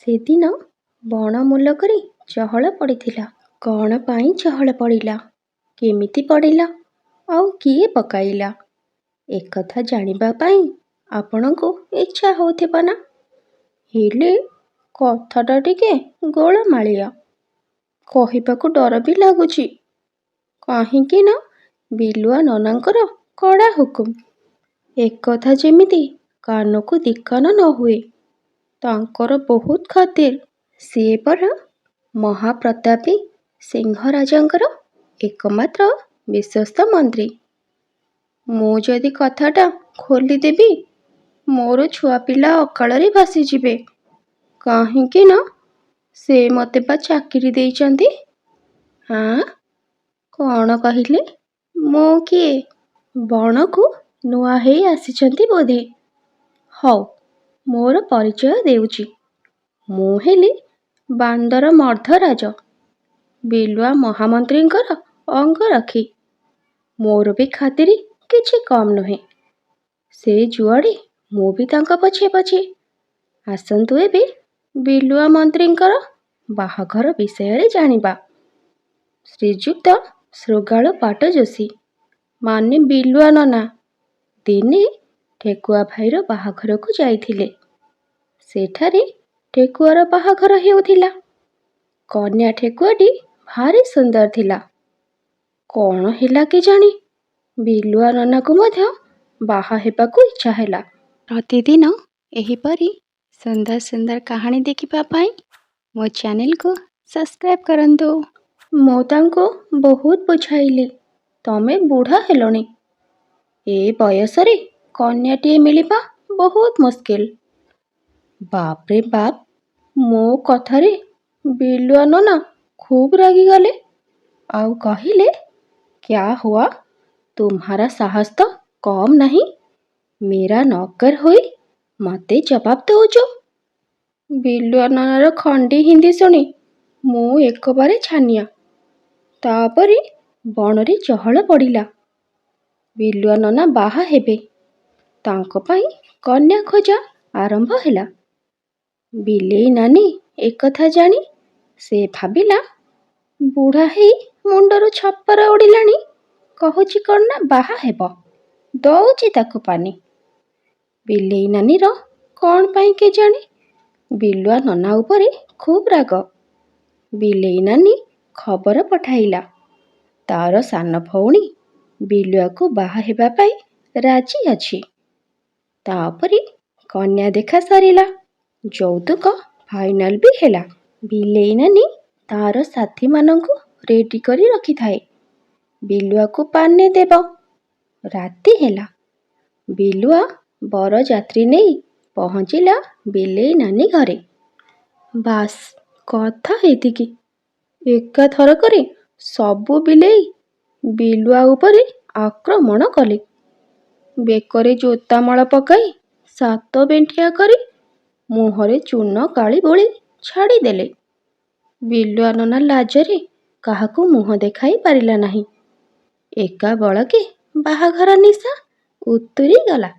ସେଦିନ ବଣ ମୂଲକରେ ଚହଳ ପଡ଼ିଥିଲା। କ'ଣ ପାଇଁ ଚହଳ ପଡ଼ିଲା, କେମିତି ପଡ଼ିଲା, ଆଉ କିଏ ପକାଇଲା, ଏକଥା ଜାଣିବା ପାଇଁ ଆପଣଙ୍କୁ ଇଚ୍ଛା ହେଉଥିବ ନା? ହେଲେ କଥାଟା ଟିକେ ଗୋଳମାଳିଆ, କହିବାକୁ ଡର ବି ଲାଗୁଛି। କାହିଁକି ନା ବିଲୁଆ ନନାଙ୍କର କଡ଼ା ହୁକୁମ, ଏକଥା ଯେମିତି କାନକୁ ଦିକାନ ନ ହୁଏ। ତାଙ୍କର ବହୁତ ଖାତିର। ସିଏ ପରା ମହାପ୍ରତାପୀ ସିଂହରାଜାଙ୍କର ଏକମାତ୍ର ବିଶ୍ୱସ୍ତ ମନ୍ତ୍ରୀ। ମୁଁ ଯଦି କଥାଟା ଖୋଲିଦେବି, ମୋର ଛୁଆପିଲା ଅକାଳରେ ଭାସିଯିବେ। କାହିଁକି ନା ସେ ମୋତେ ବା ଚାକିରି ଦେଇଛନ୍ତି। ହାଁ, କ'ଣ କହିଲେ? ମୁଁ କିଏ? ବଣକୁ ନୂଆ ହେଇ ଆସିଛନ୍ତି ବୋଧେ? ହଉ, ମୋର ପରିଚୟ ଦେଉଛି। ମୁଁ ହେଲି ବାନ୍ଦର ମର୍ଦ୍ଦରାଜ, ବିଲୁଆ ମହାମନ୍ତ୍ରୀଙ୍କର ଅଙ୍ଗରକ୍ଷୀ। ମୋର ବି ଖାତିର କିଛି କମ୍ ନୁହେଁ। ସେ ଯୁଆଡ଼େ ମୁଁ ବି ତାଙ୍କ ପଛେ ପଛେ। ଆସନ୍ତୁ ଏବେ ବିଲୁଆ ମନ୍ତ୍ରୀଙ୍କର ବାହାଘର ବିଷୟରେ ଜାଣିବା। ଶ୍ରୀଯୁକ୍ତ ଶୃଗାଳ ପାଟ ଯୋଶୀ ମାନେ ବିଲୁଆ ନନା ଦିନେ ଠେକୁଆ ଭାଇର ବାହାଘରକୁ ଯାଇଥିଲେ। ସେଠାରେ ଠେକୁଆର ବାହାଘର ହେଉଥିଲା। କନ୍ୟା ଠେକୁଆଟି ଭାରି ସୁନ୍ଦର ଥିଲା। କ'ଣ ହେଲା କେଜାଣି, ବିଲୁଆ ନନାକୁ ମଧ୍ୟ ବାହା ହେବାକୁ ଇଚ୍ଛା ହେଲା। ପ୍ରତିଦିନ ଏହିପରି ସୁନ୍ଦର ସୁନ୍ଦର କାହାଣୀ ଦେଖିବା ପାଇଁ ମୋ ଚ୍ୟାନେଲକୁ ସବସ୍କ୍ରାଇବ୍ କରନ୍ତୁ। ମୁଁ ତାଙ୍କୁ ବହୁତ ବୁଝାଇଲି, ତମେ ବୁଢ଼ା ହେଲଣି, ଏ ବୟସରେ କନ୍ୟାଟିଏ ମିଳିବା ବହୁତ ମୁସ୍କିଲ। ବାପରେ ବାପ, ମୋ କଥାରେ ବିଲୁଆ ନନା ଖୁବ୍ ରାଗିଗଲେ। ଆଉ କହିଲେ, କ୍ୟା ହୁଆ, ତୁମ୍ହାରା ସାହସ ତ କମ୍ ନାହିଁ, ମେରା ନୌକର ହୋଇ ମୋତେ ଜବାବ ଦେଉଛ। ବିଲୁଆ ନନାର ଖଣ୍ଡି ହିନ୍ଦୀ ଶୁଣି ମୁଁ ଏକବାରେ ଛାନିଆ। ତାପରେ ବଣରେ ଚହଳ ପଡ଼ିଲା। ବିଲୁଆ ନନା ବାହା ହେବେ, ତାଙ୍କ ପାଇଁ କନ୍ୟା ଖୋଜା ଆରମ୍ଭ ହେଲା। ବିଲେଇ ନାନୀ ଏକଥା ଜାଣି ସେ ଭାବିଲା, ବୁଢ଼ା ହେଇ ମୁଣ୍ଡରୁ ଛପର ଉଡ଼ିଲାଣି, କହୁଛି କ'ଣ ନା ବାହା ହେବ, ଦଉଛି ତାକୁ ପାନି। ବିଲେଇ ନାନୀର କ'ଣ ପାଇଁ କେଜାଣି ବିଲୁଆ ନନା ଉପରେ ଖୁବ୍ ରାଗ। ବିଲେଇ ନାନୀ ଖବର ପଠାଇଲା, ତାର ସାନ ଭଉଣୀ ବିଲୁଆକୁ ବାହା ହେବା ପାଇଁ ରାଜି ଅଛି। ତାପରେ କନ୍ୟା ଦେଖା ସରିଲା, ଯୌତୁକ ଫାଇନାଲ ବି ହେଲା। ବିଲେଇ ନାନୀ ତାର ସାଥୀମାନଙ୍କୁ ରେଡି କରି ରଖିଥାଏ, ବିଲୁଆକୁ ପାନେ ଦେବ। ରାତି ହେଲା, ବିଲୁଆ ବରଯାତ୍ରୀ ନେଇ ପହଞ୍ଚିଲା ବିଲେଇ ନାନୀ ଘରେ। ବାସ୍, କଥା ଏତିକି। ଏକାଥରକରେ ସବୁ ବିଲେଇ ବିଲୁଆ ଉପରେ ଆକ୍ରମଣ କଲେ। ବେକରେ ଜୋତାମାଳ ପକାଇ 7 ବେଣ୍ଟିଆ କରି ମୁହଁରେ ଚୂନ କାଳି ବୋଳି ଛାଡ଼ିଦେଲେ। ବିଲୁଆ ନନା ଲାଜରେ କାହାକୁ ମୁହଁ ଦେଖାଇ ପାରିଲା ନାହିଁ। ଏକାବେଳକେ ବାହାଘର ନିଶା ଉତୁରି ଗଲା।